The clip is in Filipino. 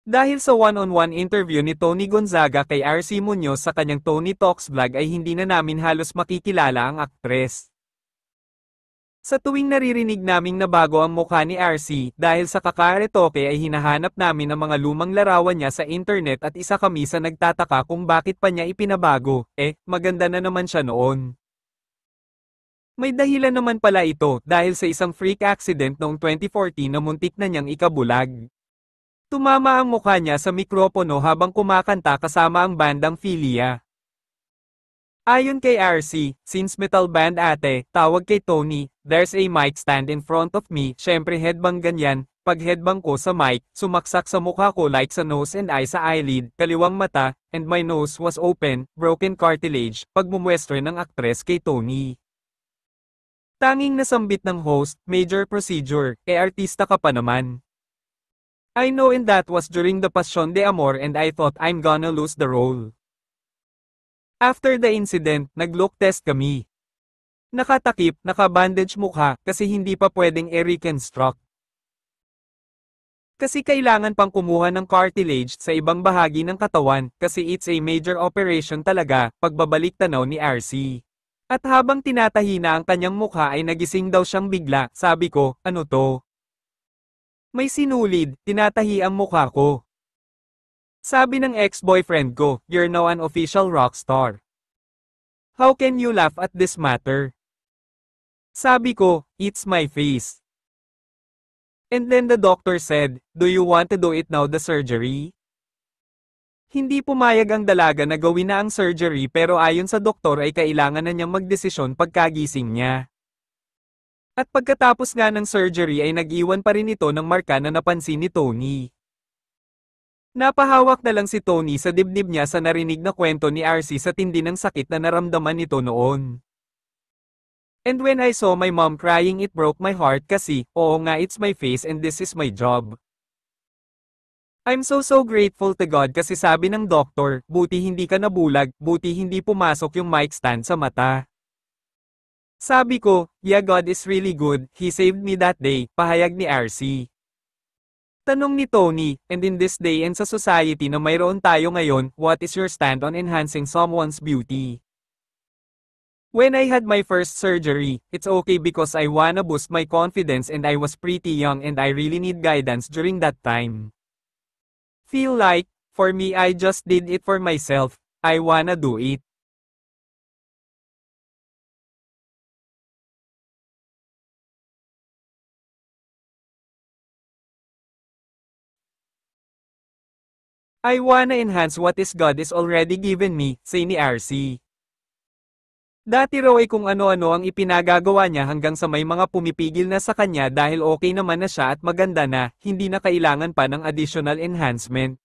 Dahil sa one-on-one interview ni Tony Gonzaga kay RC Munoz sa kanyang Tony Talks vlog ay hindi na namin halos makikilala ang aktres. Sa tuwing naririnig naming nabago ang mukha ni RC, dahil sa kakaretoke ay hinahanap namin ang mga lumang larawan niya sa internet at isa kami sa nagtataka kung bakit pa niya ipinabago, maganda na naman siya noon. May dahilan naman pala ito dahil sa isang freak accident noong 2014 na muntik na niyang ikabulag. Tumama ang mukha niya sa mikropono habang kumakanta kasama ang bandang Philia. Ayon kay RC, since metal band ate, tawag kay Tony, there's a mic stand in front of me, syempre headbang ganyan, pag headbang ko sa mic, sumaksak sa mukha ko like sa nose and eye sa eyelid, kaliwang mata, and my nose was open, broken cartilage, pagmumwestro ng aktres kay Tony. Tanging nasambit ng host, major procedure, artista ka pa naman. I know, and that was during the Passion de Amor and I thought I'm gonna lose the role. After the incident, nag-look test kami. Nakatakip, naka-bandage mukha, kasi hindi pa pwedeng i-reconstruct. Kasi kailangan pang kumuha ng cartilage sa ibang bahagi ng katawan, kasi it's a major operation talaga, pagbabalik tanaw ni RC. At habang tinatahi na ang kanyang mukha ay nagising daw siyang bigla, sabi ko, ano to? May sinulid, tinatahi ang mukha ko. Sabi ng ex-boyfriend ko, you're now an official rock star. How can you laugh at this matter? Sabi ko, it's my face. And then the doctor said, do you want to do it now, the surgery? Hindi pumayag ang dalaga na gawin na ang surgery pero ayon sa doktor ay kailangan na niyang magdesisyon pagkagising niya. At pagkatapos nga ng surgery ay nag-iwan pa rin ito ng marka na napansin ni Tony. Napahawak na lang si Tony sa dibdib niya sa narinig na kwento ni RC sa tindi ng sakit na naramdaman nito noon. And when I saw my mom crying, it broke my heart kasi, oo nga, it's my face and this is my job. I'm so grateful to God kasi sabi ng doktor, buti hindi ka nabulag, buti hindi pumasok yung mic stand sa mata. Sabi ko, yeah, God is really good, He saved me that day, pahayag ni RC. Tanong ni Tony, and in this day and sa society na mayroon tayo ngayon, what is your stand on enhancing someone's beauty? When I had my first surgery, it's okay because I wanna boost my confidence and I was pretty young and I really need guidance during that time. Feel like, for me, I just did it for myself, I wanna do it. I wanna enhance what is God is already given me, say ni RC. Dati raw ay kung ano-ano ang ipinagagawa niya hanggang sa may mga pumipigil na sa kanya dahil okay naman na siya at maganda na, hindi na kailangan pa ng additional enhancement.